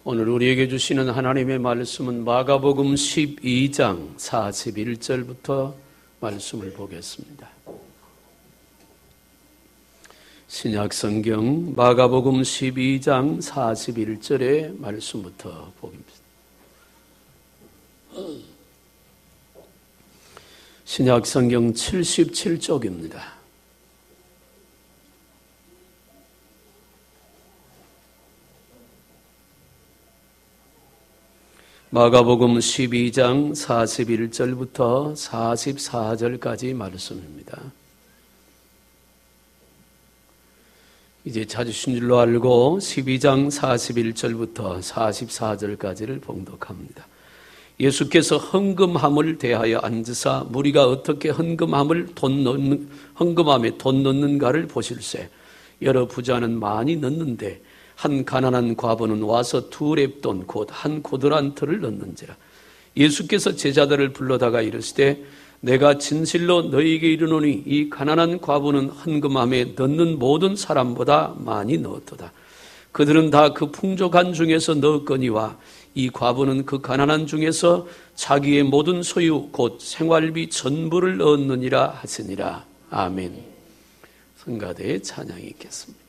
오늘 우리에게 주시는 하나님의 말씀은 마가복음 12장 41절부터 말씀을 보겠습니다. 신약성경 마가복음 12장 41절의 말씀부터 보겠습니다. 신약성경 77쪽입니다. 마가복음 12장 41절부터 44절까지 말씀입니다. 이제 찾으신 줄로 알고 12장 41절부터 44절까지를 봉독합니다. 예수께서 헌금함을 대하여 앉으사 무리가 어떻게 헌금함에 돈 넣는가를 보실세. 여러 부자는 많이 넣는데 한 가난한 과부는 와서 2렙돈 곧 한 고드란트를 넣는지라. 예수께서 제자들을 불러다가 이르시되 내가 진실로 너희에게 이르노니 이 가난한 과부는 헌금함에 넣는 모든 사람보다 많이 넣었도다. 그들은 다 그 풍족한 중에서 넣었거니와 이 과부는 그 가난한 중에서 자기의 모든 소유 곧 생활비 전부를 넣었느니라 하시니라. 아멘. 성가대의 찬양이 있겠습니다.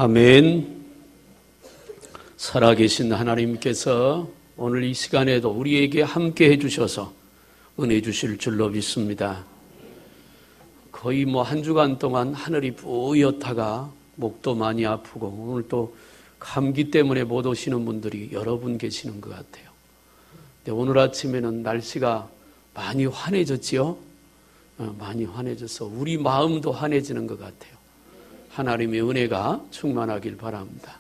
아멘. 살아계신 하나님께서 오늘 이 시간에도 우리에게 함께 해주셔서 은혜 주실 줄로 믿습니다. 거의 한 주간 동안 하늘이 뿌옇다가 목도 많이 아프고 오늘 또 감기 때문에 못 오시는 분들이 여러 분 계시는 것 같아요. 근데 오늘 아침에는 날씨가 많이 환해졌지요? 많이 환해져서 우리 마음도 환해지는 것 같아요. 하나님의 은혜가 충만하길 바랍니다.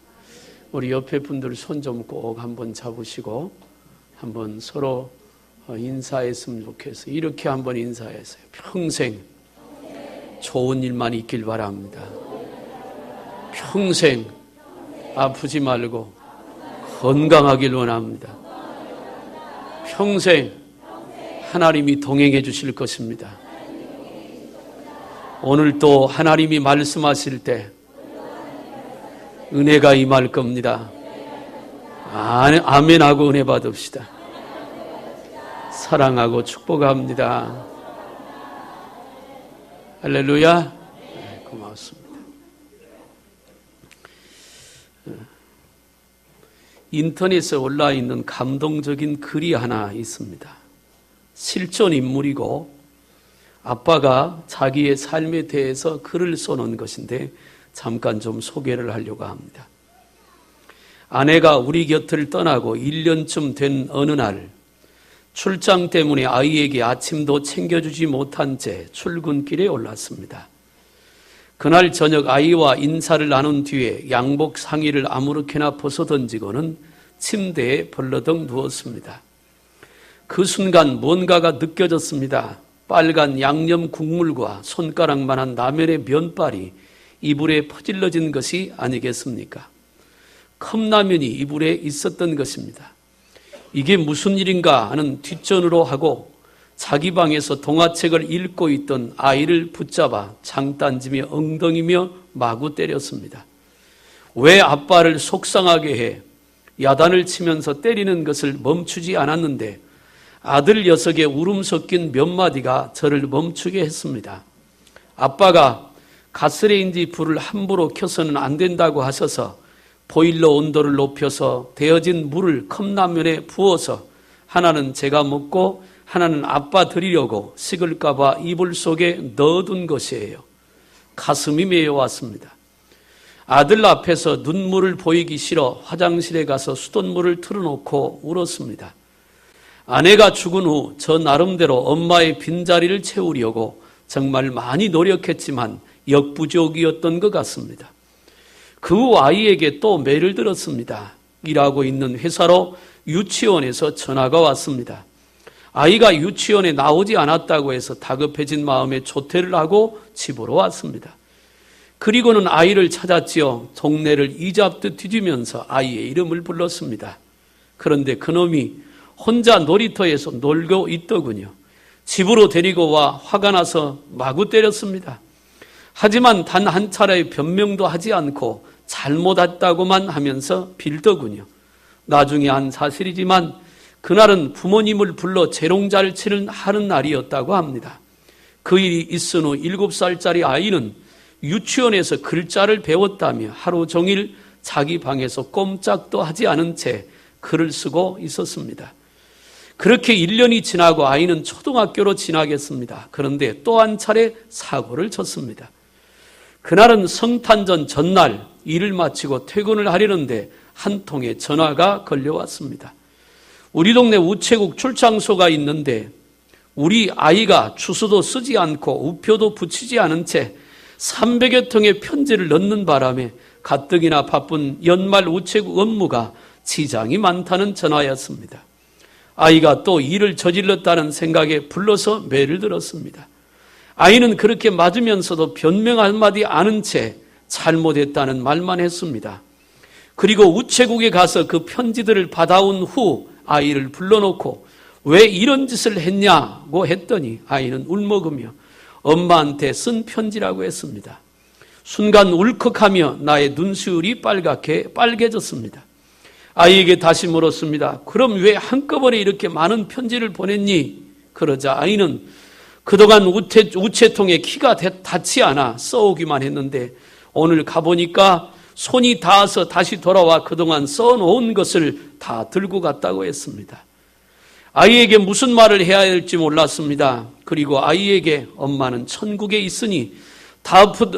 우리 옆에 분들 손 좀 꼭 한번 잡으시고 한번 서로 인사했으면 좋겠어요. 이렇게 한번 인사했어요. 평생 좋은 일만 있길 바랍니다. 평생 아프지 말고 건강하길 원합니다. 평생 하나님이 동행해 주실 것입니다. 오늘 또 하나님이 말씀하실 때 은혜가 임할 겁니다. 아멘하고 은혜 받읍시다. 사랑하고 축복합니다. 할렐루야. 네, 고맙습니다. 인터넷에 올라 있는 감동적인 글이 하나 있습니다. 실존 인물이고 아빠가 자기의 삶에 대해서 글을 써놓은 것인데 잠깐 좀 소개를 하려고 합니다. 아내가 우리 곁을 떠나고 1년쯤 된 어느 날 출장 때문에 아이에게 아침도 챙겨주지 못한 채 출근길에 올랐습니다. 그날 저녁 아이와 인사를 나눈 뒤에 양복 상의를 아무렇게나 벗어던지고는 침대에 벌러덩 누웠습니다. 그 순간 뭔가가 느껴졌습니다. 빨간 양념 국물과 손가락만한 라면의 면발이 이불에 퍼질러진 것이 아니겠습니까? 컵라면이 이불에 있었던 것입니다. 이게 무슨 일인가 하는 뒷전으로 하고 자기 방에서 동화책을 읽고 있던 아이를 붙잡아 장단지며 엉덩이며 마구 때렸습니다. 왜 아빠를 속상하게 해 야단을 치면서 때리는 것을 멈추지 않았는데 아들 녀석의 울음 섞인 몇 마디가 저를 멈추게 했습니다. 아빠가 가스레인지 불을 함부로 켜서는 안 된다고 하셔서 보일러 온도를 높여서 데워진 물을 컵라면에 부어서 하나는 제가 먹고 하나는 아빠 드리려고 식을까 봐 이불 속에 넣어둔 것이에요. 가슴이 메어왔습니다. 아들 앞에서 눈물을 보이기 싫어 화장실에 가서 수돗물을 틀어놓고 울었습니다. 아내가 죽은 후 저 나름대로 엄마의 빈자리를 채우려고 정말 많이 노력했지만 역부족이었던 것 같습니다. 그 후 아이에게 또 매를 들었습니다. 일하고 있는 회사로 유치원에서 전화가 왔습니다. 아이가 유치원에 나오지 않았다고 해서 다급해진 마음에 조퇴를 하고 집으로 왔습니다. 그리고는 아이를 찾았지요. 동네를 이잡듯 뒤지면서 아이의 이름을 불렀습니다. 그런데 그놈이 혼자 놀이터에서 놀고 있더군요. 집으로 데리고 와 화가 나서 마구 때렸습니다. 하지만 단 한 차례의 변명도 하지 않고 잘못했다고만 하면서 빌더군요. 나중에 한 사실이지만 그날은 부모님을 불러 재롱잘 치는 하는 날이었다고 합니다. 그 일이 있은 후 7살짜리 아이는 유치원에서 글자를 배웠다며 하루 종일 자기 방에서 꼼짝도 하지 않은 채 글을 쓰고 있었습니다. 그렇게 1년이 지나고 아이는 초등학교로 진학했습니다. 그런데 또 한 차례 사고를 쳤습니다. 그날은 성탄절 전날 일을 마치고 퇴근을 하려는데 한 통의 전화가 걸려왔습니다. 우리 동네 우체국 출장소가 있는데 우리 아이가 주소도 쓰지 않고 우표도 붙이지 않은 채 300여 통의 편지를 넣는 바람에 가뜩이나 바쁜 연말 우체국 업무가 지장이 많다는 전화였습니다. 아이가 또 일을 저질렀다는 생각에 불러서 매를 들었습니다. 아이는 그렇게 맞으면서도 변명 한마디 아는 채 잘못했다는 말만 했습니다. 그리고 우체국에 가서 그 편지들을 받아온 후 아이를 불러놓고 왜 이런 짓을 했냐고 했더니 아이는 울먹으며 엄마한테 쓴 편지라고 했습니다. 순간 울컥하며 나의 눈시울이 빨개졌습니다. 아이에게 다시 물었습니다. 그럼 왜 한꺼번에 이렇게 많은 편지를 보냈니? 그러자 아이는 그동안 우체통에 키가 닿지 않아 써오기만 했는데 오늘 가보니까 손이 닿아서 다시 돌아와 그동안 써놓은 것을 다 들고 갔다고 했습니다. 아이에게 무슨 말을 해야 할지 몰랐습니다. 그리고 아이에게 엄마는 천국에 있으니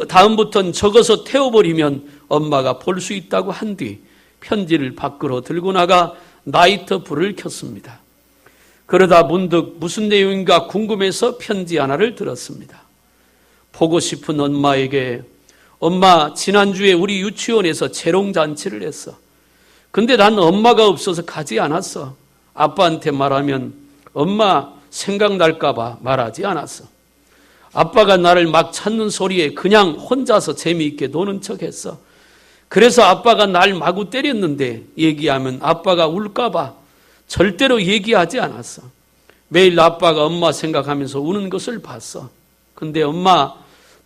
다음부터는 적어서 태워버리면 엄마가 볼 수 있다고 한 뒤 편지를 밖으로 들고 나가 라이터 불을 켰습니다. 그러다 문득 무슨 내용인가 궁금해서 편지 하나를 들었습니다. 보고 싶은 엄마에게 엄마 지난주에 우리 유치원에서 재롱잔치를 했어. 근데 난 엄마가 없어서 가지 않았어. 아빠한테 말하면 엄마 생각날까 봐 말하지 않았어. 아빠가 나를 막 찾는 소리에 그냥 혼자서 재미있게 노는 척 했어. 그래서 아빠가 날 마구 때렸는데 얘기하면 아빠가 울까 봐 절대로 얘기하지 않았어. 매일 아빠가 엄마 생각하면서 우는 것을 봤어. 근데 엄마,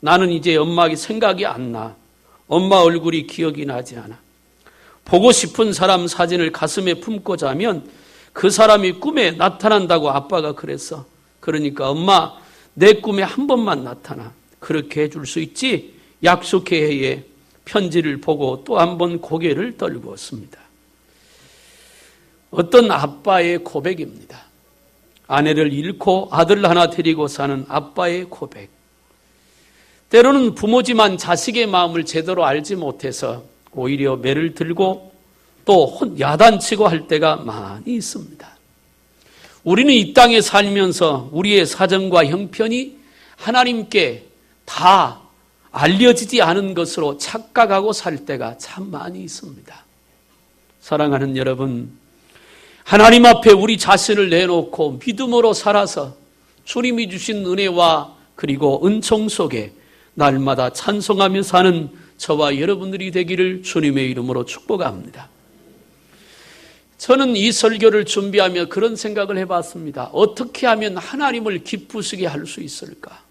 나는 이제 엄마의 생각이 안 나. 엄마 얼굴이 기억이 나지 않아. 보고 싶은 사람 사진을 가슴에 품고 자면 그 사람이 꿈에 나타난다고 아빠가 그랬어. 그러니까 엄마, 내 꿈에 한 번만 나타나. 그렇게 해줄 수 있지? 약속해 해. 편지를 보고 또 한 번 고개를 떨구었습니다. 어떤 아빠의 고백입니다. 아내를 잃고 아들 하나 데리고 사는 아빠의 고백. 때로는 부모지만 자식의 마음을 제대로 알지 못해서 오히려 매를 들고 또 야단치고 할 때가 많이 있습니다. 우리는 이 땅에 살면서 우리의 사정과 형편이 하나님께 다 알려지지 않은 것으로 착각하고 살 때가 참 많이 있습니다. 사랑하는 여러분, 하나님 앞에 우리 자신을 내놓고 믿음으로 살아서 주님이 주신 은혜와 그리고 은총 속에 날마다 찬송하며 사는 저와 여러분들이 되기를 주님의 이름으로 축복합니다. 저는 이 설교를 준비하며 그런 생각을 해봤습니다. 어떻게 하면 하나님을 기쁘시게 할 수 있을까?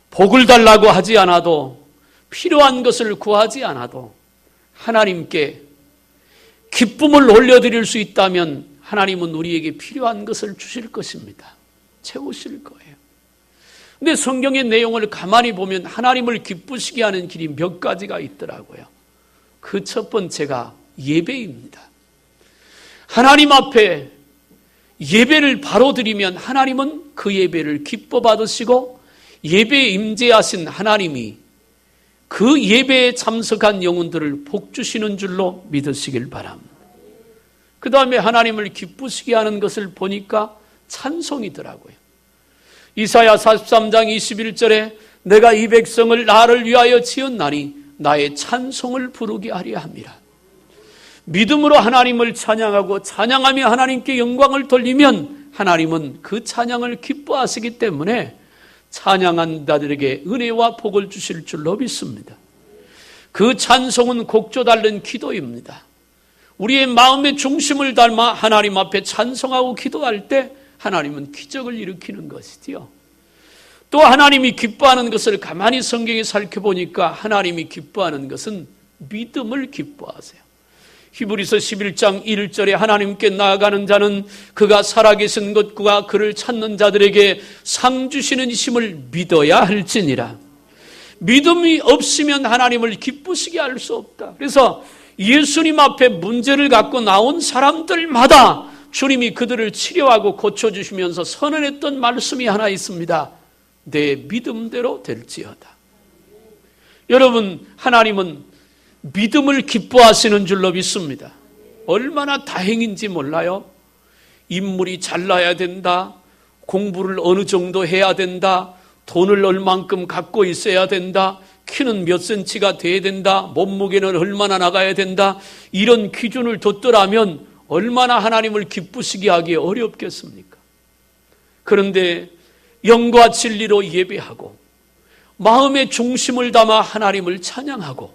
복을 달라고 하지 않아도, 필요한 것을 구하지 않아도 하나님께 기쁨을 올려드릴 수 있다면 하나님은 우리에게 필요한 것을 주실 것입니다. 채우실 거예요. 근데 성경의 내용을 가만히 보면 하나님을 기쁘시게 하는 길이 몇 가지가 있더라고요. 그 첫 번째가 예배입니다. 하나님 앞에 예배를 바로 드리면 하나님은 그 예배를 기뻐 받으시고 예배에 임재하신 하나님이 그 예배에 참석한 영혼들을 복 주시는 줄로 믿으시길 바랍니다. 그 다음에 하나님을 기쁘시게 하는 것을 보니까 찬송이더라고요. 이사야 43장 21절에 내가 이 백성을 나를 위하여 지었나니 나의 찬송을 부르게 하려 함이라. 믿음으로 하나님을 찬양하고 찬양하며 하나님께 영광을 돌리면 하나님은 그 찬양을 기뻐하시기 때문에 찬양한 자들에게 은혜와 복을 주실 줄로 믿습니다. 그 찬송은 곡조 달린 기도입니다. 우리의 마음의 중심을 닮아 하나님 앞에 찬송하고 기도할 때 하나님은 기적을 일으키는 것이지요. 또 하나님이 기뻐하는 것을 가만히 성경에 살펴보니까 하나님이 기뻐하는 것은 믿음을 기뻐하세요. 히브리서 11장 1절에 하나님께 나아가는 자는 그가 살아계신 것과 그를 찾는 자들에게 상 주시는 이심을 믿어야 할지니라. 믿음이 없으면 하나님을 기쁘시게 할 수 없다. 그래서 예수님 앞에 문제를 갖고 나온 사람들마다 주님이 그들을 치료하고 고쳐주시면서 선언했던 말씀이 하나 있습니다. 내 믿음대로 될지어다. 여러분, 하나님은 믿음을 기뻐하시는 줄로 믿습니다. 얼마나 다행인지 몰라요. 인물이 잘나야 된다. 공부를 어느 정도 해야 된다. 돈을 얼만큼 갖고 있어야 된다. 키는 몇 센치가 돼야 된다. 몸무게는 얼마나 나가야 된다. 이런 기준을 뒀더라면 얼마나 하나님을 기쁘시게 하기 어렵겠습니까? 그런데 영과 진리로 예배하고 마음의 중심을 담아 하나님을 찬양하고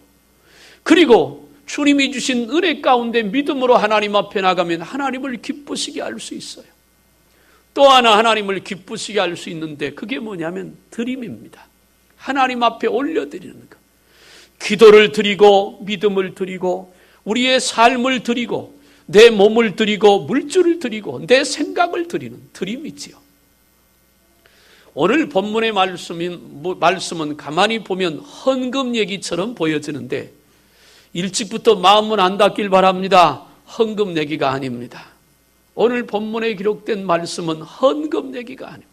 그리고 주님이 주신 은혜 가운데 믿음으로 하나님 앞에 나가면 하나님을 기쁘시게 할 수 있어요. 또 하나 하나님을 기쁘시게 할 수 있는데 그게 뭐냐면 드림입니다. 하나님 앞에 올려드리는 것. 기도를 드리고 믿음을 드리고 우리의 삶을 드리고 내 몸을 드리고 물질을 드리고 내 생각을 드리는 드림이지요. 오늘 본문의 말씀은 가만히 보면 헌금 얘기처럼 보여지는데 일찍부터 마음은 안 닫길 바랍니다. 헌금 내기가 아닙니다. 오늘 본문에 기록된 말씀은 헌금 내기가 아닙니다.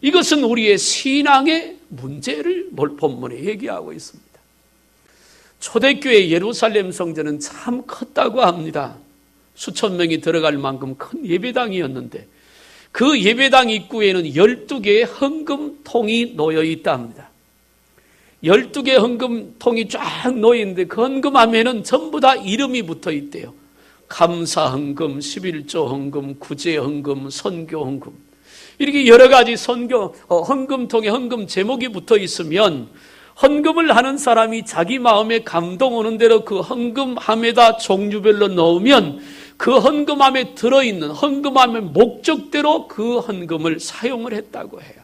이것은 우리의 신앙의 문제를 본문에 얘기하고 있습니다. 초대교회 예루살렘 성전은 참 컸다고 합니다. 수천 명이 들어갈 만큼 큰 예배당이었는데 그 예배당 입구에는 12개의 헌금통이 놓여 있다 합니다. 12개 헌금통이 쫙 놓여있는데 그 헌금함에는 전부 다 이름이 붙어 있대요. 감사 헌금, 11조 헌금, 구제 헌금, 선교 헌금. 이렇게 여러 가지 헌금통에 헌금 제목이 붙어 있으면 헌금을 하는 사람이 자기 마음에 감동 오는 대로 그 헌금함에다 종류별로 넣으면 그 헌금함에 들어있는 헌금함의 목적대로 그 헌금을 사용을 했다고 해요.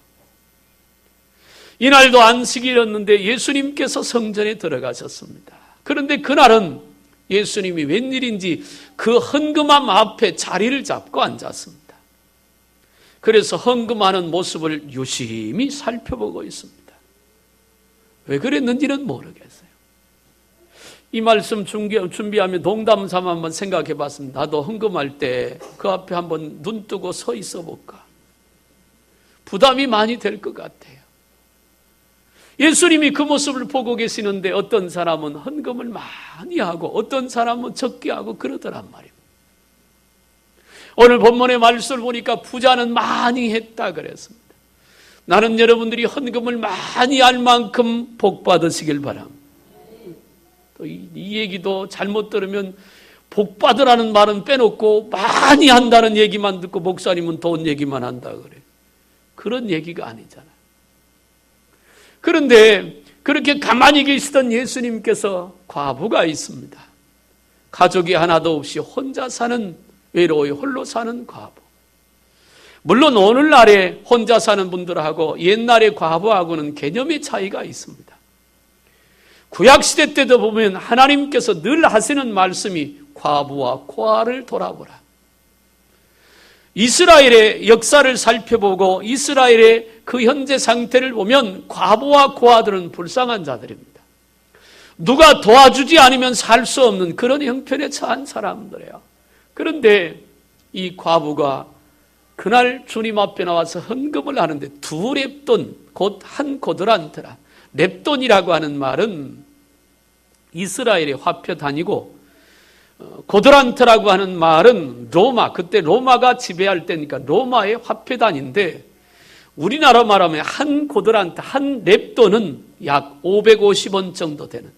이날도 안식일이었는데 예수님께서 성전에 들어가셨습니다. 그런데 그날은 예수님이 웬일인지 그 헌금함 앞에 자리를 잡고 앉았습니다. 그래서 헌금하는 모습을 유심히 살펴보고 있습니다. 왜 그랬는지는 모르겠어요. 이 말씀 준비하면 농담 삼아 한번 생각해 봤습니다. 나도 헌금할 때 그 앞에 한번 눈 뜨고 서 있어 볼까? 부담이 많이 될 것 같아요. 예수님이 그 모습을 보고 계시는데 어떤 사람은 헌금을 많이 하고 어떤 사람은 적게 하고 그러더란 말이에요. 오늘 본문의 말씀을 보니까 부자는 많이 했다 그랬습니다. 나는 여러분들이 헌금을 많이 할 만큼 복 받으시길 바랍니다. 또 이 얘기도 잘못 들으면 복 받으라는 말은 빼놓고 많이 한다는 얘기만 듣고 목사님은 돈 얘기만 한다 그래요. 그런 얘기가 아니잖아요. 그런데 그렇게 가만히 계시던 예수님께서 과부가 있습니다. 가족이 하나도 없이 혼자 사는 외로이 홀로 사는 과부. 물론 오늘날에 혼자 사는 분들하고 옛날의 과부하고는 개념의 차이가 있습니다. 구약시대 때도 보면 하나님께서 늘 하시는 말씀이 과부와 고아를 돌아보라. 이스라엘의 역사를 살펴보고 이스라엘의 그 현재 상태를 보면 과부와 고아들은 불쌍한 자들입니다. 누가 도와주지 않으면 살 수 없는 그런 형편에 처한 사람들이에요. 그런데 이 과부가 그날 주님 앞에 나와서 헌금을 하는데 2렙돈, 곧 한 고드란트라. 렙돈이라고 하는 말은 이스라엘의 화폐 단위고 고드란트라고 하는 말은 로마, 그때 로마가 지배할 때니까 로마의 화폐 단위인데 우리나라 말하면 한 고드란트, 한 렙돈은 약 550원 정도 되는.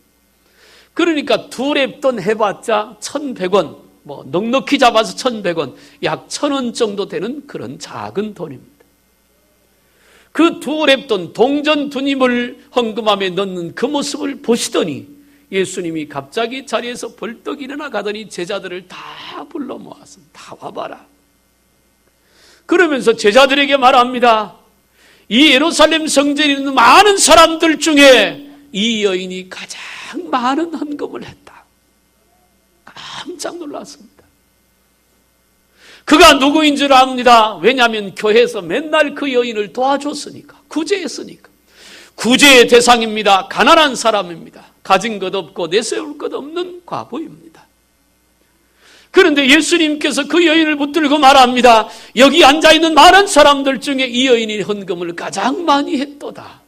그러니까 2렙돈 해봤자 1,100원, 뭐 넉넉히 잡아서 1,100원, 약 1,000원 정도 되는 그런 작은 돈입니다. 그 2렙돈 동전 2님을 헌금함에 넣는 그 모습을 보시더니 예수님이 갑자기 자리에서 벌떡 일어나 가더니 제자들을 다 불러 모았습니다. 다 와봐라. 그러면서 제자들에게 말합니다. 이 예루살렘 성전에 있는 많은 사람들 중에 이 여인이 가장 많은 헌금을 했다. 깜짝 놀랐습니다. 그가 누구인 줄 압니다. 왜냐하면 교회에서 맨날 그 여인을 도와줬으니까, 구제했으니까. 구제의 대상입니다. 가난한 사람입니다. 가진 것 없고 내세울 것 없는 과부입니다. 그런데 예수님께서 그 여인을 붙들고 말합니다. 여기 앉아있는 많은 사람들 중에 이 여인이 헌금을 가장 많이 했도다.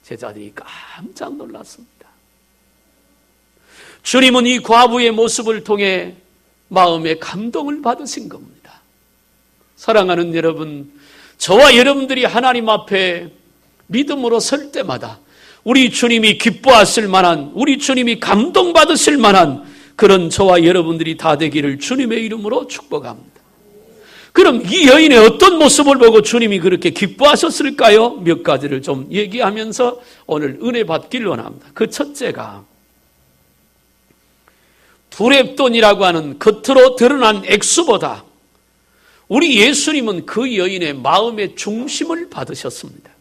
제자들이 깜짝 놀랐습니다. 주님은 이 과부의 모습을 통해 마음에 감동을 받으신 겁니다. 사랑하는 여러분, 저와 여러분들이 하나님 앞에 믿음으로 설 때마다 우리 주님이 기뻐하실 만한, 우리 주님이 감동받으실 만한 그런 저와 여러분들이 다 되기를 주님의 이름으로 축복합니다. 그럼 이 여인의 어떤 모습을 보고 주님이 그렇게 기뻐하셨을까요? 몇 가지를 좀 얘기하면서 오늘 은혜 받기를 원합니다. 그 첫째가 2렙돈이라고 하는 겉으로 드러난 액수보다 우리 예수님은 그 여인의 마음의 중심을 받으셨습니다.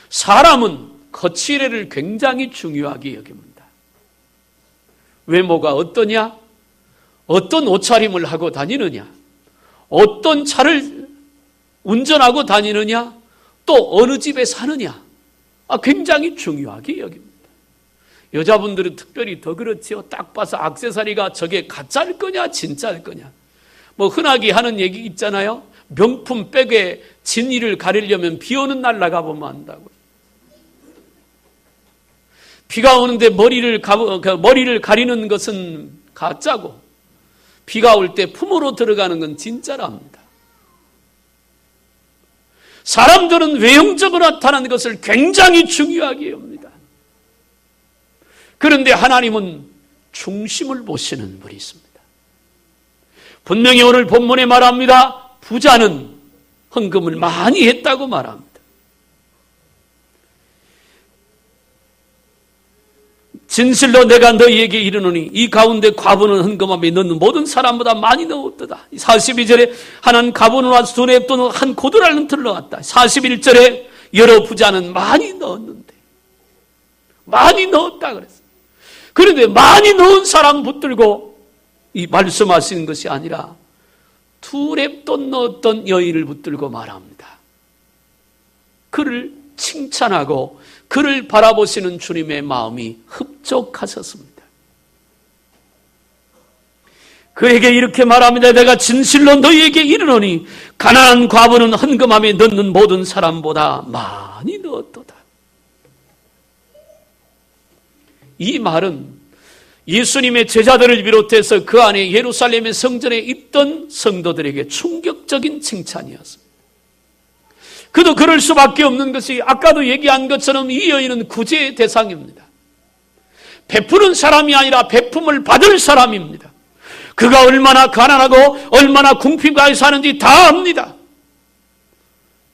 사람은 거칠애를 굉장히 중요하게 여깁니다. 외모가 어떠냐? 어떤 옷차림을 하고 다니느냐? 어떤 차를 운전하고 다니느냐? 또 어느 집에 사느냐? 굉장히 중요하게 여깁니다. 여자분들은 특별히 더 그렇지요. 딱 봐서 액세서리가 저게 가짜일 거냐 진짜일 거냐. 뭐 흔하게 하는 얘기 있잖아요. 명품 백에 진이를 가리려면 비 오는 날 나가보면 안다고. 비가 오는데 머리를 가리는 것은 가짜고 비가 올 때 품으로 들어가는 건 진짜랍니다. 사람들은 외형적으로 나타나는 것을 굉장히 중요하게 봅니다. 그런데 하나님은 중심을 보시는 분이 있습니다. 분명히 오늘 본문에 말합니다. 부자는 헌금을 많이 했다고 말합니다. 진실로 내가 너희에게 이르노니 이 가운데 과부는 헌금함에 넣는 모든 사람보다 많이 넣었도다. 42절에 한 가부는 와서 돈에 또는 한 고드란을 들러갔다. 41절에 여러 부자는 많이 넣었는데 많이 넣었다 그랬어요. 그런데 많이 넣은 사람 붙들고 이 말씀하시는 것이 아니라 2렙돈 넣었던 여인을 붙들고 말합니다. 그를 칭찬하고 그를 바라보시는 주님의 마음이 흡족하셨습니다. 그에게 이렇게 말합니다. 내가 진실로 너희에게 이르노니 가난한 과부는 헌금함에 넣는 모든 사람보다 많이 넣었도다. 이 말은 예수님의 제자들을 비롯해서 그 안에 예루살렘의 성전에 있던 성도들에게 충격적인 칭찬이었습니다. 그도 그럴 수밖에 없는 것이 아까도 얘기한 것처럼 이 여인은 구제의 대상입니다. 베푸는 사람이 아니라 베품을 받을 사람입니다. 그가 얼마나 가난하고 얼마나 궁핍하게 사는지 다 압니다.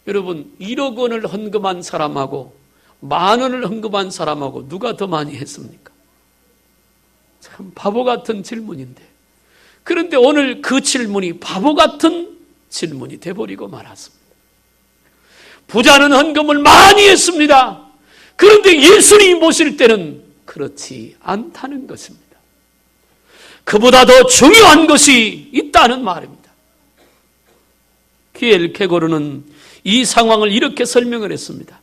여러분 1억 원을 헌금한 사람하고 10,000원을 헌금한 사람하고 누가 더 많이 했습니까? 참 바보 같은 질문인데, 그런데 오늘 그 질문이 바보 같은 질문이 돼버리고 말았습니다. 부자는 헌금을 많이 했습니다. 그런데 예수님이 보실 때는 그렇지 않다는 것입니다. 그보다 더 중요한 것이 있다는 말입니다. 키엘케고르는 이 상황을 이렇게 설명을 했습니다.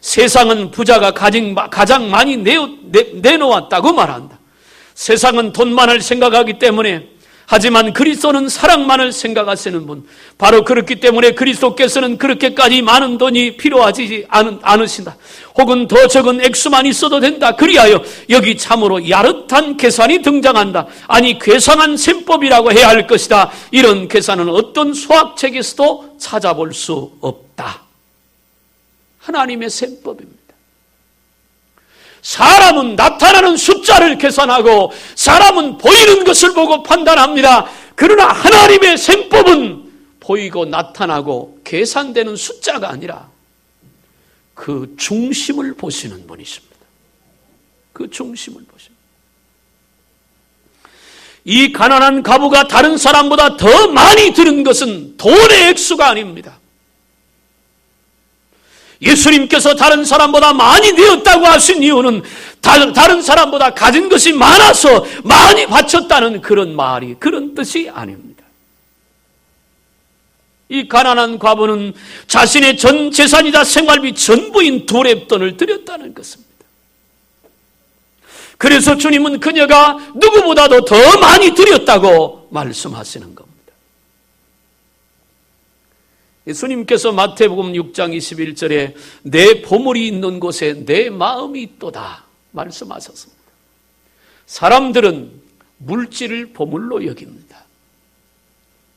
세상은 부자가 가장 많이 내놓았다고 말한다. 세상은 돈만을 생각하기 때문에, 하지만 그리스도는 사랑만을 생각하시는 분, 바로 그렇기 때문에 그리스도께서는 그렇게까지 많은 돈이 필요하지 않으신다. 혹은 더 적은 액수만 있어도 된다. 그리하여 여기 참으로 야릇한 계산이 등장한다. 아니 괴상한 셈법이라고 해야 할 것이다. 이런 계산은 어떤 수학책에서도 찾아볼 수 없다. 하나님의 셈법입니다. 사람은 나타나는 숫자를 계산하고 사람은 보이는 것을 보고 판단합니다. 그러나 하나님의 셈법은 보이고 나타나고 계산되는 숫자가 아니라 그 중심을 보시는 분이십니다. 그 중심을 보십니다. 이 가난한 과부가 다른 사람보다 더 많이 들은 것은 돈의 액수가 아닙니다. 예수님께서 다른 사람보다 많이 내었다고 하신 이유는 다른 사람보다 가진 것이 많아서 많이 바쳤다는 그런 말이, 그런 뜻이 아닙니다. 이 가난한 과부는 자신의 전 재산이다 생활비 전부인 2렙돈을 드렸다는 것입니다. 그래서 주님은 그녀가 누구보다도 더 많이 드렸다고 말씀하시는 겁니다. 예수님께서 마태복음 6장 21절에 내 보물이 있는 곳에 내 마음이 있도다 말씀하셨습니다. 사람들은 물질을 보물로 여깁니다.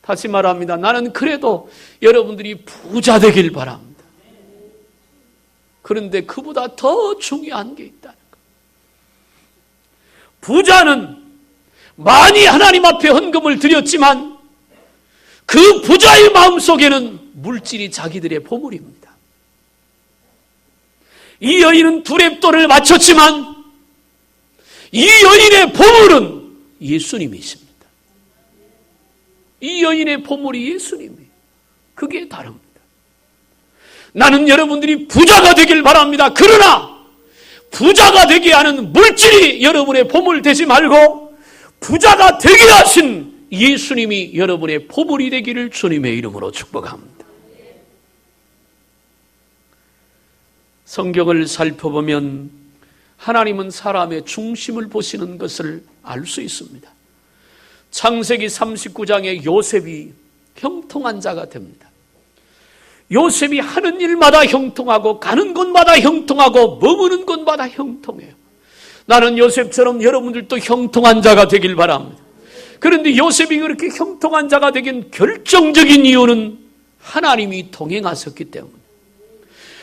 다시 말합니다. 나는 그래도 여러분들이 부자 되길 바랍니다. 그런데 그보다 더 중요한 게 있다는 것. 부자는 많이 하나님 앞에 헌금을 드렸지만 그 부자의 마음속에는 물질이 자기들의 보물입니다. 이 여인은 2렙돈을 바쳤지만 이 여인의 보물은 예수님이십니다. 이 여인의 보물이 예수님이에요. 그게 다릅니다. 나는 여러분들이 부자가 되길 바랍니다. 그러나 부자가 되게 하는 물질이 여러분의 보물 되지 말고 부자가 되게 하신 예수님이 여러분의 보물이 되기를 주님의 이름으로 축복합니다. 성경을 살펴보면 하나님은 사람의 중심을 보시는 것을 알 수 있습니다. 창세기 39장에 요셉이 형통한 자가 됩니다. 요셉이 하는 일마다 형통하고 가는 곳마다 형통하고 머무는 곳마다 형통해요. 나는 요셉처럼 여러분들도 형통한 자가 되길 바랍니다. 그런데 요셉이 그렇게 형통한 자가 되긴 결정적인 이유는 하나님이 동행하셨기 때문에,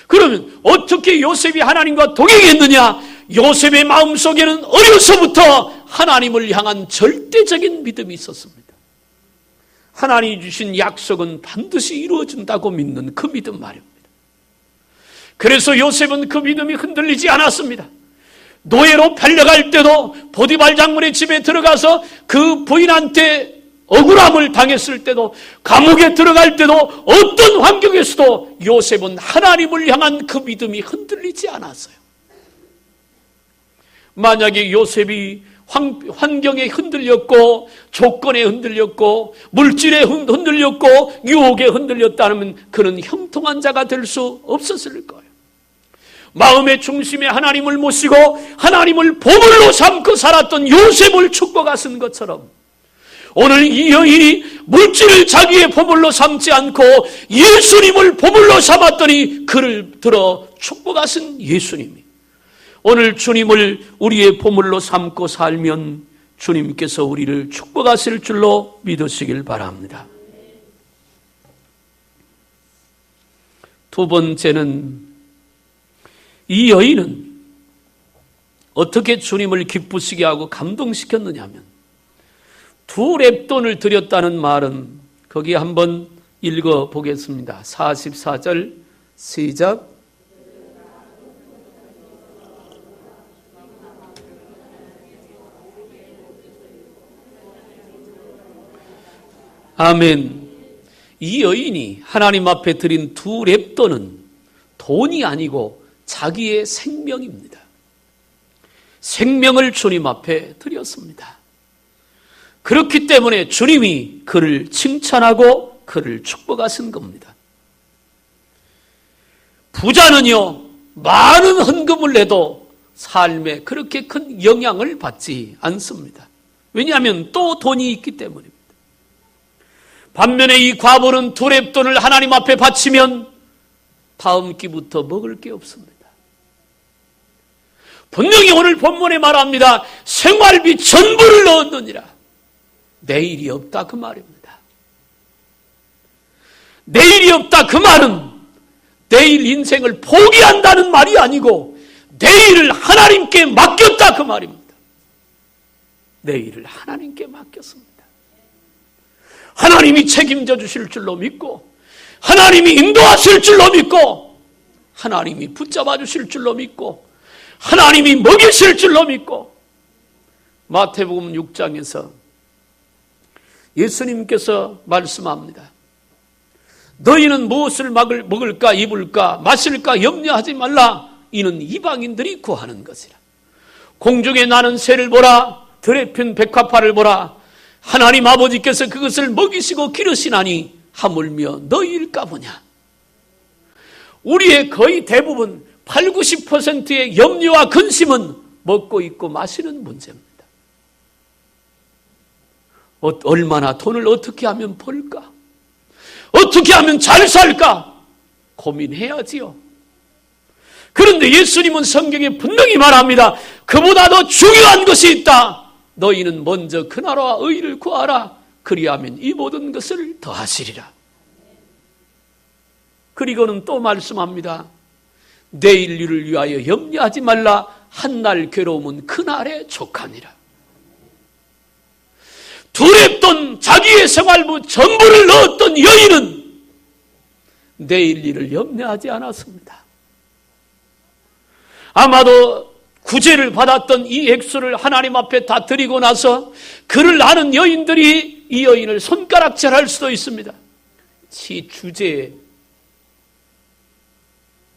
그러면 어떻게 요셉이 하나님과 동행했느냐? 요셉의 마음속에는 어려서부터 하나님을 향한 절대적인 믿음이 있었습니다. 하나님이 주신 약속은 반드시 이루어진다고 믿는 그 믿음 말입니다. 그래서 요셉은 그 믿음이 흔들리지 않았습니다. 노예로 팔려갈 때도, 보디발 장군의 집에 들어가서 그 부인한테 억울함을 당했을 때도, 감옥에 들어갈 때도, 어떤 환경에서도 요셉은 하나님을 향한 그 믿음이 흔들리지 않았어요. 만약에 요셉이 환경에 흔들렸고, 조건에 흔들렸고, 물질에 흔들렸고, 유혹에 흔들렸다면 그는 형통한 자가 될 수 없었을 거예요. 마음의 중심에 하나님을 모시고 하나님을 보물로 삼고 살았던 요셉을 축복하신 것처럼, 오늘 이 여인이 물질을 자기의 보물로 삼지 않고 예수님을 보물로 삼았더니 그를 들어 축복하신 예수님이, 오늘 주님을 우리의 보물로 삼고 살면 주님께서 우리를 축복하실 줄로 믿으시길 바랍니다. 두 번째는, 이 여인은 어떻게 주님을 기쁘시게 하고 감동시켰느냐 하면, 두 렙돈을 드렸다는 말은, 거기 한번 읽어보겠습니다. 44절 시작. 아멘. 이 여인이 하나님 앞에 드린 두 렙돈은 돈이 아니고 자기의 생명입니다. 생명을 주님 앞에 드렸습니다. 그렇기 때문에 주님이 그를 칭찬하고 그를 축복하신 겁니다. 부자는요, 많은 헌금을 내도 삶에 그렇게 큰 영향을 받지 않습니다. 왜냐하면 또 돈이 있기 때문입니다. 반면에 이 과부는 두 렙돈을 하나님 앞에 바치면 다음 끼부터 먹을 게 없습니다. 분명히 오늘 본문에 말합니다. 생활비 전부를 넣었느니라. 내일이 없다 그 말입니다. 내일이 없다 그 말은 내일 인생을 포기한다는 말이 아니고 내일을 하나님께 맡겼다 그 말입니다. 내일을 하나님께 맡겼습니다. 하나님이 책임져 주실 줄로 믿고, 하나님이 인도하실 줄로 믿고, 하나님이 붙잡아 주실 줄로 믿고, 하나님이 먹이실 줄로 믿고, 마태복음 6장에서 예수님께서 말씀합니다. 너희는 무엇을 먹을까 입을까 마실까 염려하지 말라. 이는 이방인들이 구하는 것이라. 공중에 나는 새를 보라. 들에 핀 백합화를 보라. 하나님 아버지께서 그것을 먹이시고 기르시나니 하물며 너희일까 보냐. 우리의 거의 대부분 8, 90%의 염려와 근심은 먹고 입고 마시는 문제입니다. 얼마나 돈을 어떻게 하면 벌까? 어떻게 하면 잘 살까? 고민해야지요. 그런데 예수님은 성경에 분명히 말합니다. 그보다 더 중요한 것이 있다. 너희는 먼저 그 나라와 의를 구하라. 그리하면 이 모든 것을 더하시리라. 그리고는 또 말씀합니다. 내일 일을 위하여 염려하지 말라. 한날 괴로움은 그날에 족하니라. 두 렙돈 자기의 생활부 전부를 넣었던 여인은 내일 일을 염려하지 않았습니다. 아마도 구제를 받았던 이 액수를 하나님 앞에 다 드리고 나서 그를 아는 여인들이 이 여인을 손가락질할 수도 있습니다. 지 주제에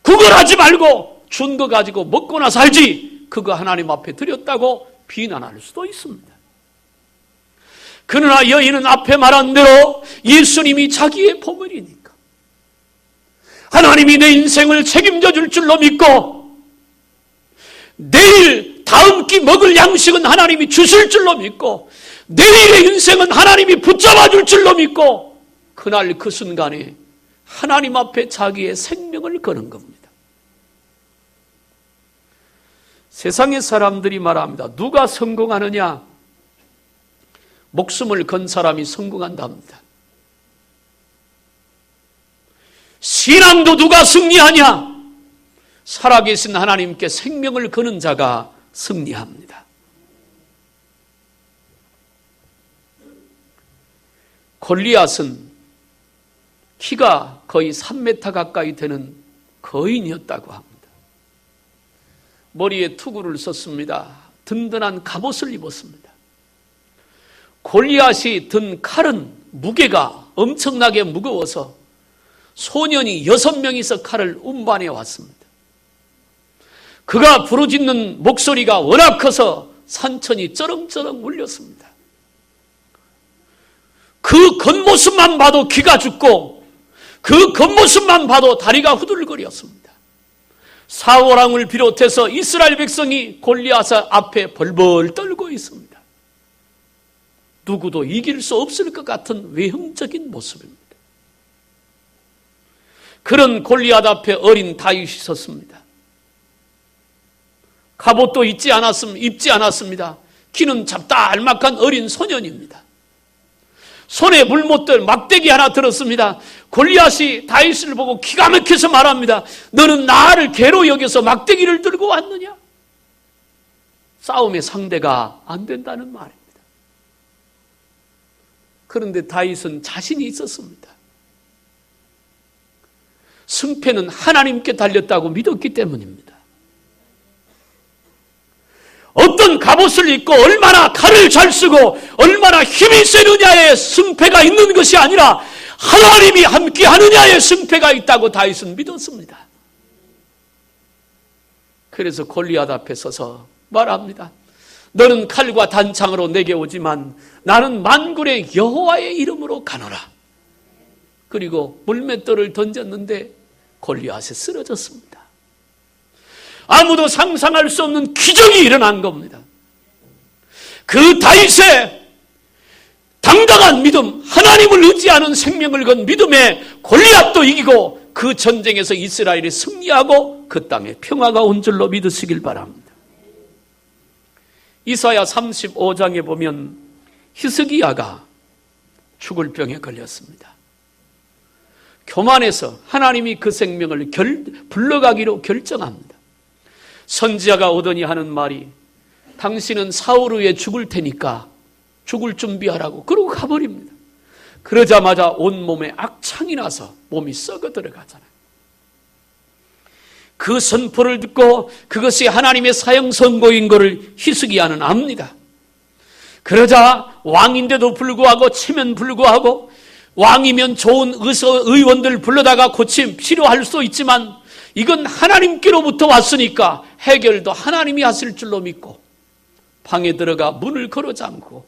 그걸 하지 말고 준 거 가지고 먹고나 살지, 그거 하나님 앞에 드렸다고 비난할 수도 있습니다. 그러나 여인은 앞에 말한 대로 예수님이 자기의 보물이니까 하나님이 내 인생을 책임져 줄 줄로 믿고, 내일 다음 끼 먹을 양식은 하나님이 주실 줄로 믿고, 내일의 인생은 하나님이 붙잡아 줄 줄로 믿고, 그날 그 순간에 하나님 앞에 자기의 생명을 거는 겁니다. 세상의 사람들이 말합니다. 누가 성공하느냐? 목숨을 건 사람이 성공한답니다. 신앙도 누가 승리하냐? 살아계신 하나님께 생명을 거는 자가 승리합니다. 골리앗은 키가 거의 3m 가까이 되는 거인이었다고 합니다. 머리에 투구를 썼습니다. 든든한 갑옷을 입었습니다. 골리앗이 든 칼은 무게가 엄청나게 무거워서 소년이 6명이서 칼을 운반해 왔습니다. 그가 부르짖는 목소리가 워낙 커서 산천이 쩌렁쩌렁 울렸습니다. 그 겉모습만 봐도 귀가 죽고 그 겉모습만 봐도 다리가 후들거렸습니다. 사울왕을 비롯해서 이스라엘 백성이 골리앗 앞에 벌벌 떨고 있습니다. 누구도 이길 수 없을 것 같은 외형적인 모습입니다. 그런 골리앗 앞에 어린 다윗이 섰습니다. 갑옷도 입지 않았습니다. 키는 잡다알막한 어린 소년입니다. 손에 물 못 들 막대기 하나 들었습니다. 골리앗이 다윗을 보고 기가 막혀서 말합니다. 너는 나를 개로 여겨서 막대기를 들고 왔느냐? 싸움의 상대가 안 된다는 말입니다. 그런데 다윗은 자신이 있었습니다. 승패는 하나님께 달렸다고 믿었기 때문입니다. 어떤 갑옷을 입고 얼마나 칼을 잘 쓰고 얼마나 힘이 세느냐의 승패가 있는 것이 아니라 하나님이 함께 하느냐의 승패가 있다고 다윗은 믿었습니다. 그래서 골리앗 앞에 서서 말합니다. 너는 칼과 단창으로 내게 오지만 나는 만군의 여호와의 이름으로 가노라. 그리고 물맷돌을 던졌는데 골리앗이 쓰러졌습니다. 아무도 상상할 수 없는 기적이 일어난 겁니다. 그 다윗의 당당한 믿음, 하나님을 의지하는 생명을 건 믿음에 골리앗도 이기고 그 전쟁에서 이스라엘이 승리하고 그 땅에 평화가 온 줄로 믿으시길 바랍니다. 이사야 35장에 보면 히스기야가 죽을 병에 걸렸습니다. 교만해서 하나님이 그 생명을 불러가기로 결정합니다. 선지자가 오더니 하는 말이 당신은 사울 후에 죽을 테니까 죽을 준비하라고 그러고 가버립니다. 그러자마자 온몸에 악창이 나서 몸이 썩어 들어가잖아요. 그 선포를 듣고 그것이 하나님의 사형 선고인 것을 히스기야는 압니다. 그러자 왕인데도 불구하고 체면 불구하고 왕이면 좋은 의원들 불러다가 고침 치료할 수 있지만 이건 하나님께로부터 왔으니까 해결도 하나님이 하실 줄로 믿고 방에 들어가 문을 걸어 잠그고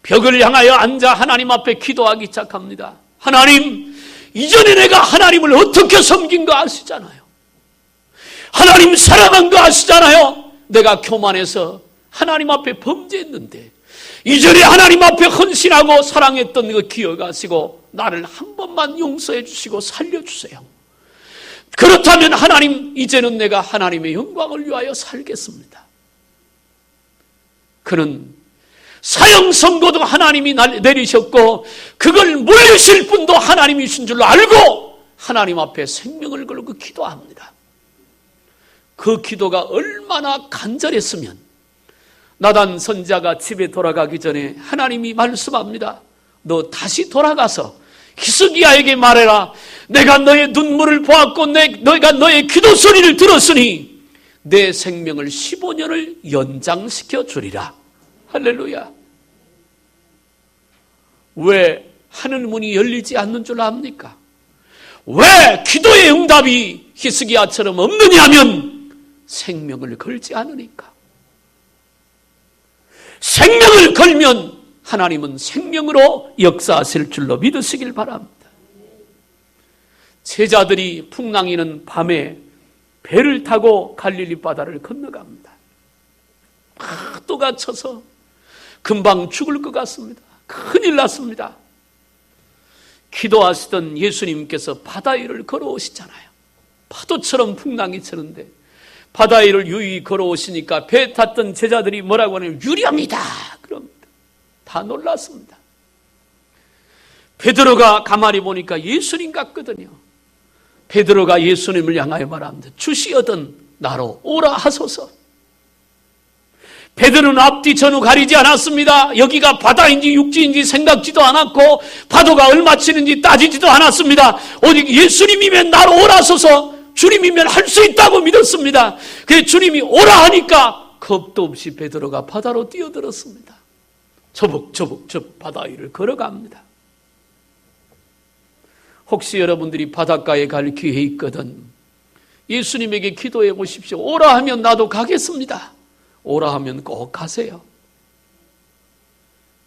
벽을 향하여 앉아 하나님 앞에 기도하기 시작합니다. 하나님, 이전에 내가 하나님을 어떻게 섬긴 거 아시잖아요. 하나님 사랑한 거 아시잖아요. 내가 교만해서 하나님 앞에 범죄했는데 이전에 하나님 앞에 헌신하고 사랑했던 거 기억하시고 나를 한 번만 용서해 주시고 살려주세요. 그렇다면 하나님, 이제는 내가 하나님의 영광을 위하여 살겠습니다. 그는 사형 선고도 하나님이 내리셨고 그걸 물리실 분도 하나님이신 줄로 알고 하나님 앞에 생명을 걸고 기도합니다. 그 기도가 얼마나 간절했으면 나단 선지자가 집에 돌아가기 전에 하나님이 말씀합니다. 너 다시 돌아가서 히스기야에게 말해라. 내가 너의 눈물을 보았고 너가 너의 기도 소리를 들었으니 내 생명을 15년을 연장시켜 주리라. 할렐루야. 왜 하늘문이 열리지 않는 줄 압니까? 왜 기도의 응답이 히스기야처럼 없느냐면 생명을 걸지 않으니까. 생명을 걸면 하나님은 생명으로 역사하실 줄로 믿으시길 바랍니다. 제자들이 풍랑이는 밤에 배를 타고 갈릴리 바다를 건너갑니다. 파도가 쳐서 금방 죽을 것 같습니다. 큰일 났습니다. 기도하시던 예수님께서 바다 위를 걸어오시잖아요. 파도처럼 풍랑이 치는데 바다 위를 유유히 걸어오시니까 배 탔던 제자들이 뭐라고 하냐면 유령이다 그럽니다. 다 놀랐습니다. 베드로가 가만히 보니까 예수님 같거든요. 베드로가 예수님을 향하여 말합니다. 주시어든 나로 오라 하소서. 베드로는 앞뒤 전후 가리지 않았습니다. 여기가 바다인지 육지인지 생각지도 않았고 파도가 얼마 치는지 따지지도 않았습니다. 오직 예수님이면 나로 오라 하소서. 주님이면 할 수 있다고 믿었습니다. 그래서 주님이 오라 하니까 겁도 없이 베드로가 바다로 뛰어들었습니다. 저벅저벅 바다 위를 걸어갑니다. 혹시 여러분들이 바닷가에 갈 기회 있거든 예수님에게 기도해 보십시오. 오라 하면 나도 가겠습니다. 오라 하면 꼭 가세요.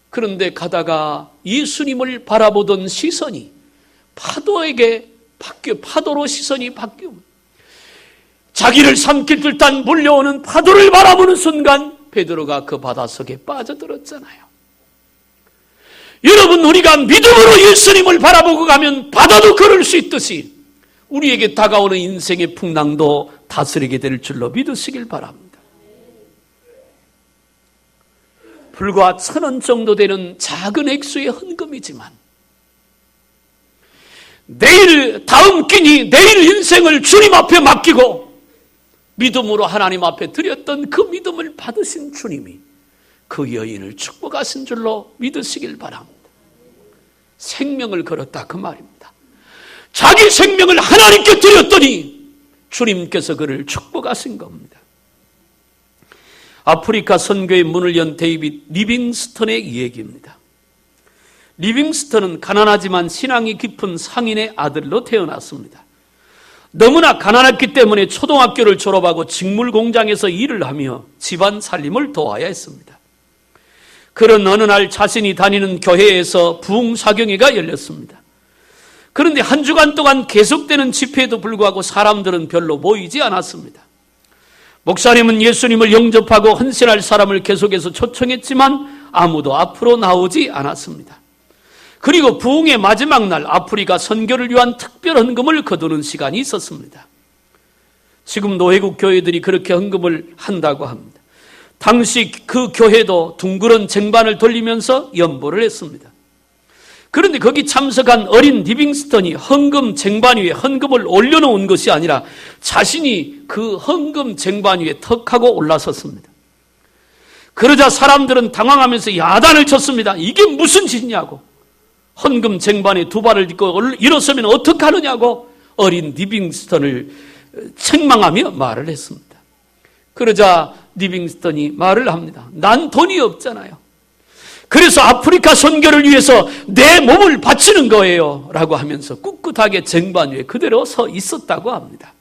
그런데 가다가 예수님을 바라보던 시선이 파도로 시선이 바뀌고 자기를 삼킬 듯한 몰려오는 파도를 바라보는 순간 베드로가 그 바닷속에 빠져들었잖아요. 여러분, 우리가 믿음으로 예수님을 바라보고 가면 바다도 걸을 수 있듯이 우리에게 다가오는 인생의 풍랑도 다스리게 될 줄로 믿으시길 바랍니다. 불과 1,000원 정도 되는 작은 액수의 헌금이지만 다음 끼니 내일 인생을 주님 앞에 맡기고 믿음으로 하나님 앞에 드렸던 그 믿음을 받으신 주님이 그 여인을 축복하신 줄로 믿으시길 바랍니다. 생명을 걸었다 그 말입니다. 자기 생명을 하나님께 드렸더니 주님께서 그를 축복하신 겁니다. 아프리카 선교의 문을 연 데이빗 리빙스턴의 이야기입니다. 리빙스턴은 가난하지만 신앙이 깊은 상인의 아들로 태어났습니다. 너무나 가난했기 때문에 초등학교를 졸업하고 직물 공장에서 일을 하며 집안 살림을 도와야 했습니다. 그런 어느 날 자신이 다니는 교회에서 부흥사경회가 열렸습니다. 그런데 한 주간 동안 계속되는 집회에도 불구하고 사람들은 별로 모이지 않았습니다. 목사님은 예수님을 영접하고 헌신할 사람을 계속해서 초청했지만 아무도 앞으로 나오지 않았습니다. 그리고 부흥의 마지막 날 아프리카 선교를 위한 특별 헌금을 거두는 시간이 있었습니다. 지금도 외국 교회들이 그렇게 헌금을 한다고 합니다. 당시 그 교회도 둥그런 쟁반을 돌리면서 연보를 했습니다. 그런데 거기 참석한 어린 리빙스턴이 헌금 쟁반 위에 헌금을 올려놓은 것이 아니라 자신이 그 헌금 쟁반 위에 턱 하고 올라섰습니다. 그러자 사람들은 당황하면서 야단을 쳤습니다. 이게 무슨 짓이냐고. 헌금 쟁반에 두 발을 딛고 일어서면 어떡하느냐고 어린 리빙스턴을 책망하며 말을 했습니다. 그러자 리빙스턴이 말을 합니다. 난 돈이 없잖아요. 그래서 아프리카 선교를 위해서 내 몸을 바치는 거예요 라고 하면서 꿋꿋하게 쟁반 위에 그대로 서 있었다고 합니다.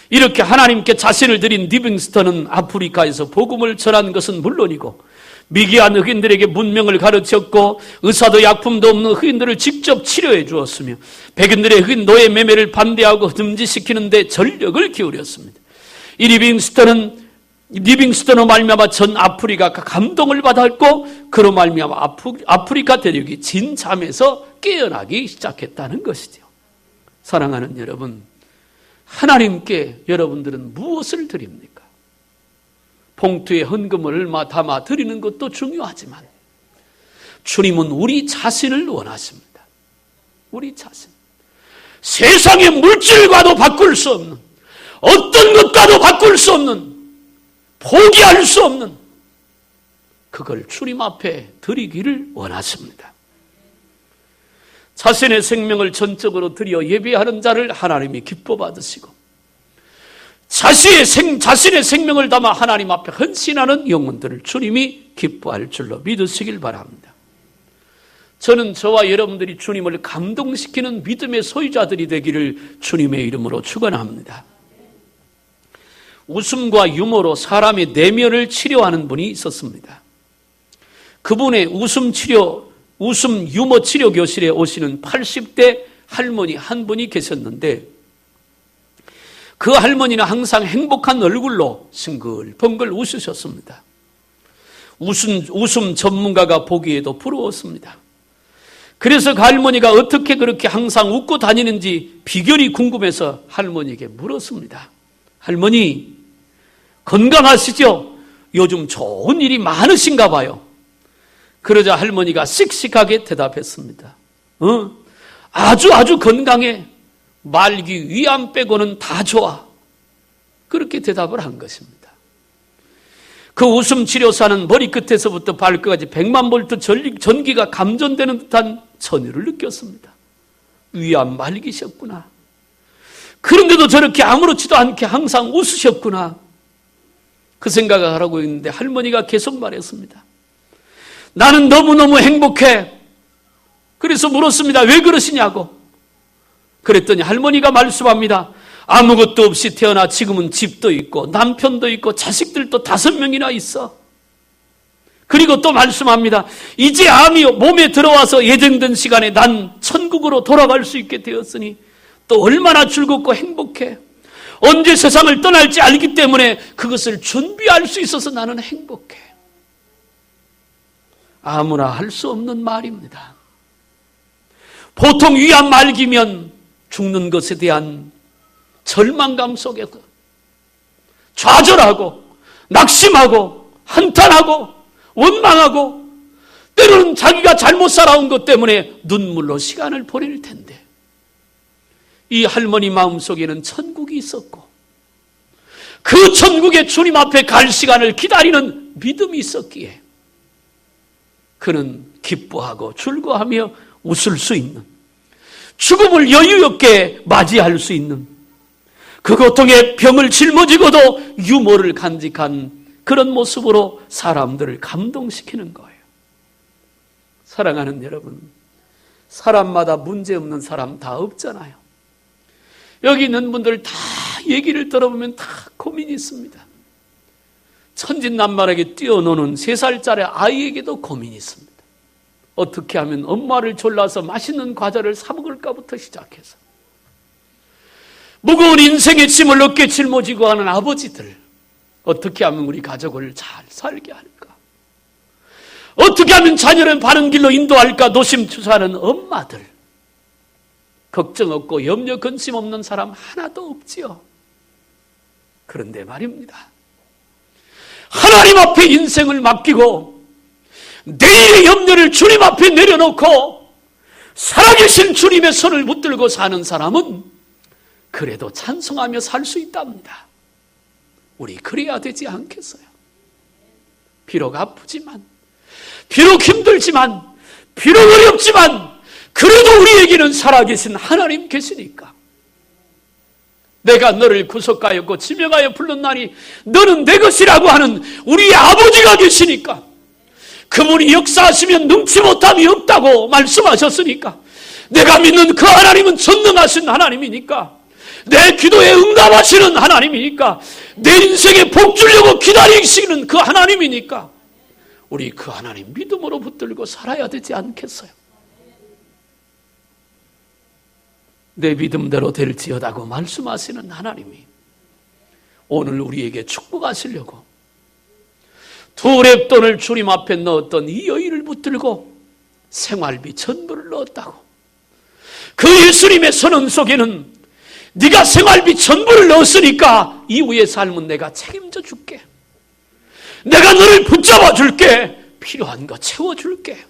이렇게 하나님께 자신을 드린 리빙스턴은 아프리카에서 복음을 전한 것은 물론이고 미개한 흑인들에게 문명을 가르쳤고 의사도 약품도 없는 흑인들을 직접 치료해 주었으며 백인들의 흑인 노예 매매를 반대하고 금지시키는 데 전력을 기울였습니다. 이 리빙스턴으로 말미암아 전 아프리카가 감동을 받았고 그로 말미암아 아프리카 대륙이 진잠에서 깨어나기 시작했다는 것이죠. 사랑하는 여러분, 하나님께 여러분들은 무엇을 드립니까? 봉투에 헌금을 얼마 담아 드리는 것도 중요하지만 주님은 우리 자신을 원하십니다. 우리 자신. 세상의 물질과도 바꿀 수 없는, 어떤 것과도 바꿀 수 없는, 포기할 수 없는 그걸 주님 앞에 드리기를 원하십니다. 자신의 생명을 전적으로 드려 예배하는 자를 하나님이 기뻐 받으시고 자신의 생명을 담아 하나님 앞에 헌신하는 영혼들을 주님이 기뻐할 줄로 믿으시길 바랍니다. 저는 저와 여러분들이 주님을 감동시키는 믿음의 소유자들이 되기를 주님의 이름으로 축원합니다. 웃음과 유머로 사람의 내면을 치료하는 분이 있었습니다. 그분의 웃음 유머 치료 교실에 오시는 80대 할머니 한 분이 계셨는데 그 할머니는 항상 행복한 얼굴로 싱글벙글 웃으셨습니다. 웃음 전문가가 보기에도 부러웠습니다. 그래서 그 할머니가 어떻게 그렇게 항상 웃고 다니는지 비결이 궁금해서 할머니에게 물었습니다. 할머니, 건강하시죠? 요즘 좋은 일이 많으신가 봐요. 그러자 할머니가 씩씩하게 대답했습니다. 아주 건강해. 말기, 위암 빼고는 다 좋아. 그렇게 대답을 한 것입니다. 그 웃음 치료사는 머리끝에서부터 발끝까지 100만 볼트 전기가 감전되는 듯한 전율을 느꼈습니다. 위암 말기셨구나. 그런데도 저렇게 아무렇지도 않게 항상 웃으셨구나. 그 생각을 하고 있는데 할머니가 계속 말했습니다. 나는 너무너무 행복해. 그래서 물었습니다. 왜 그러시냐고. 그랬더니 할머니가 말씀합니다. 아무것도 없이 태어나 지금은 집도 있고 남편도 있고 자식들도 5명이나 있어. 그리고 또 말씀합니다. 이제 암이 몸에 들어와서 예정된 시간에 난 천국으로 돌아갈 수 있게 되었으니 또 얼마나 즐겁고 행복해. 언제 세상을 떠날지 알기 때문에 그것을 준비할 수 있어서 나는 행복해. 아무나 할 수 없는 말입니다. 보통 위암 말기면 죽는 것에 대한 절망감 속에서 좌절하고 낙심하고 한탄하고 원망하고 때로는 자기가 잘못 살아온 것 때문에 눈물로 시간을 보낼 텐데 이 할머니 마음속에는 천국이 있었고 그 천국에 주님 앞에 갈 시간을 기다리는 믿음이 있었기에 그는 기뻐하고 즐거워하며 웃을 수 있는, 죽음을 여유 있게 맞이할 수 있는, 그 고통에 병을 짊어지고도 유머를 간직한 그런 모습으로 사람들을 감동시키는 거예요. 사랑하는 여러분, 사람마다 문제없는 사람 다 없잖아요. 여기 있는 분들 다 얘기를 들어보면 다 고민이 있습니다. 천진난만하게 뛰어노는 3살짜리 아이에게도 고민이 있습니다. 어떻게 하면 엄마를 졸라서 맛있는 과자를 사 먹을까부터 시작해서 무거운 인생의 짐을 어깨에 짊어지고 하는 아버지들, 어떻게 하면 우리 가족을 잘 살게 할까? 어떻게 하면 자녀를 바른 길로 인도할까 노심초사하는 엄마들, 걱정 없고 염려 근심 없는 사람 하나도 없지요. 그런데 말입니다. 하나님 앞에 인생을 맡기고 내일의 염려를 주님 앞에 내려놓고 살아계신 주님의 손을 붙들고 사는 사람은 그래도 찬송하며 살 수 있답니다. 우리 그래야 되지 않겠어요? 비록 아프지만, 비록 힘들지만, 비록 어렵지만 그래도 우리에게는 살아계신 하나님 계시니까. 내가 너를 구속하였고 지명하여 불렀나니 너는 내 것이라고 하는 우리의 아버지가 계시니까, 그분이 역사하시면 능치 못함이 없다고 말씀하셨으니까, 내가 믿는 그 하나님은 전능하신 하나님이니까, 내 기도에 응답하시는 하나님이니까, 내 인생에 복 주려고 기다리시는 그 하나님이니까 우리 그 하나님 믿음으로 붙들고 살아야 되지 않겠어요? 내 믿음대로 될지어다고 말씀하시는 하나님이 오늘 우리에게 축복하시려고 두 랩돈을 주님 앞에 넣었던 이 여인을 붙들고 생활비 전부를 넣었다고. 그 예수님의 선언 속에는 네가 생활비 전부를 넣었으니까 이후의 삶은 내가 책임져 줄게. 내가 너를 붙잡아 줄게. 필요한 거 채워줄게.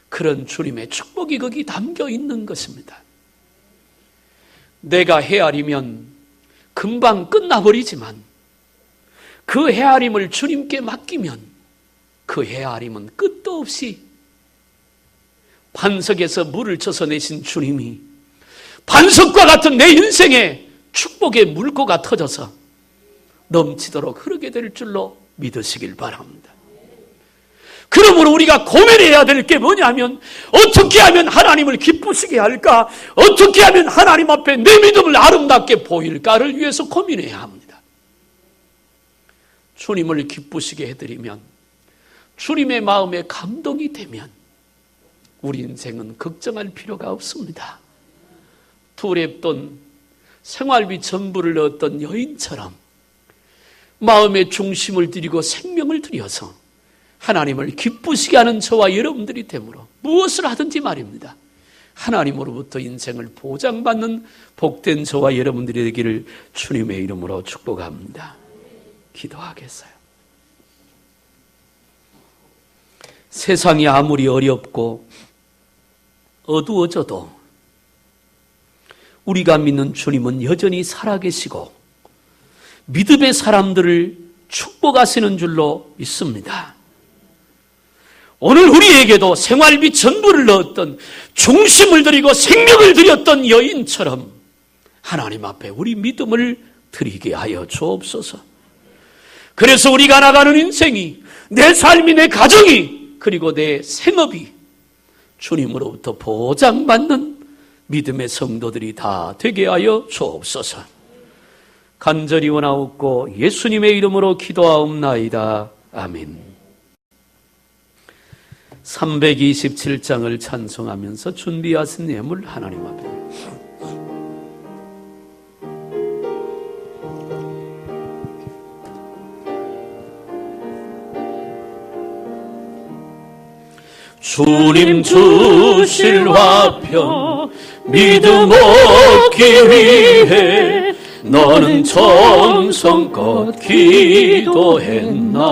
그런 주님의 축복이 거기 담겨 있는 것입니다. 내가 헤아리면 금방 끝나버리지만 그 헤아림을 주님께 맡기면 그 헤아림은 끝도 없이 반석에서 물을 쳐서내신 주님이 반석과 같은 내 인생에 축복의 물고가 터져서 넘치도록 흐르게 될 줄로 믿으시길 바랍니다. 그러므로 우리가 고민해야 될 게 뭐냐면 어떻게 하면 하나님을 기쁘시게 할까? 어떻게 하면 하나님 앞에 내 믿음을 아름답게 보일까를 위해서 고민해야 합니다. 주님을 기쁘시게 해드리면, 주님의 마음에 감동이 되면 우리 인생은 걱정할 필요가 없습니다. 두 랩돈 생활비 전부를 넣었던 여인처럼 마음의 중심을 들이고 생명을 들여서 하나님을 기쁘시게 하는 저와 여러분들이 되므로 무엇을 하든지 말입니다. 하나님으로부터 인생을 보장받는 복된 저와 여러분들이 되기를 주님의 이름으로 축복합니다. 기도하겠어요. 세상이 아무리 어렵고 어두워져도 우리가 믿는 주님은 여전히 살아계시고 믿음의 사람들을 축복하시는 줄로 믿습니다. 오늘 우리에게도 생활비 전부를 넣었던, 중심을 들이고 생명을 들였던 여인처럼 하나님 앞에 우리 믿음을 드리게 하여 주옵소서. 그래서 우리가 나가는 인생이, 내 삶이, 내 가정이, 그리고 내 생업이 주님으로부터 보장받는 믿음의 성도들이 다 되게 하여 주옵소서. 간절히 원하옵고 예수님의 이름으로 기도하옵나이다. 아멘. 327장을 찬송하면서 준비하신 예물 하나님 앞에 주님 주실 화평 믿음 얻기 위해 너는 정성껏 기도했나.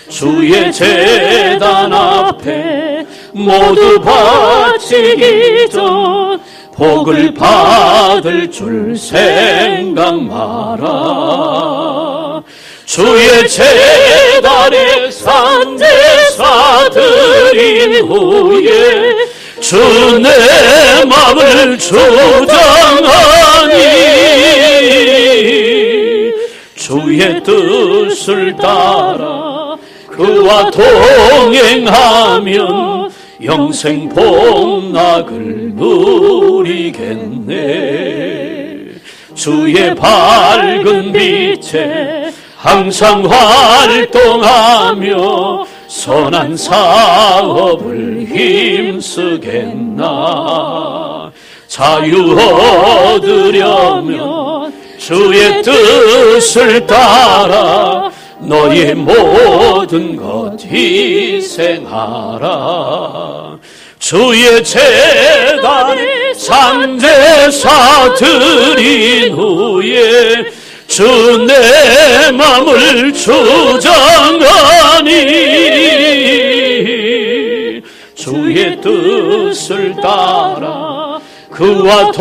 주의 제단 앞에 모두 바치기 전 복을 받을 줄 생각 마라. 주의 제단에 산제사 드린 후에 주 내 맘을 주장하니 주의 뜻을 따라 그와 동행하면 영생 복락을 누리겠네. 주의 밝은 빛에 항상 활동하며 선한 사업을 힘쓰겠나. 자유 얻으려면 주의 뜻을 따라 너의 모든 것 희생하라. 주의 제단에 산제사 드린 후에 주 내 맘을 주장하니 주의 뜻을 따라 그와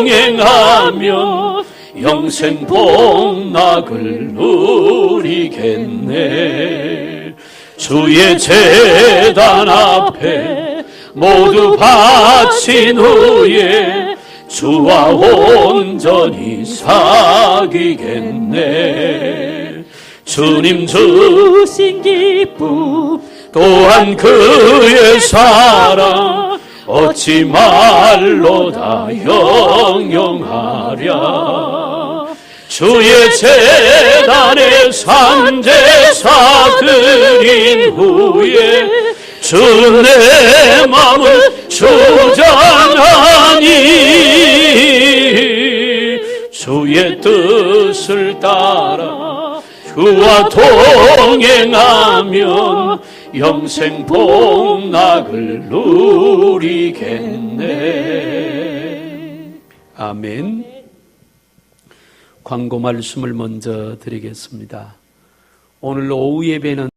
동행하며 영생 복락을 누리겠네. 주의 제단 앞에 모두 바친 후에 주와 온전히 사귀겠네. 주님 주신 기쁨 또한 그의 사랑 어찌 말로 다 형용하랴. 주의 제단에 산제사 드린 후에 주 내 맘을 주장하니 주의 뜻을 따라 그와 동행하면 영생 복락을 누리겠네. 아멘. 광고 말씀을 먼저 드리겠습니다. 오늘 오후 예배는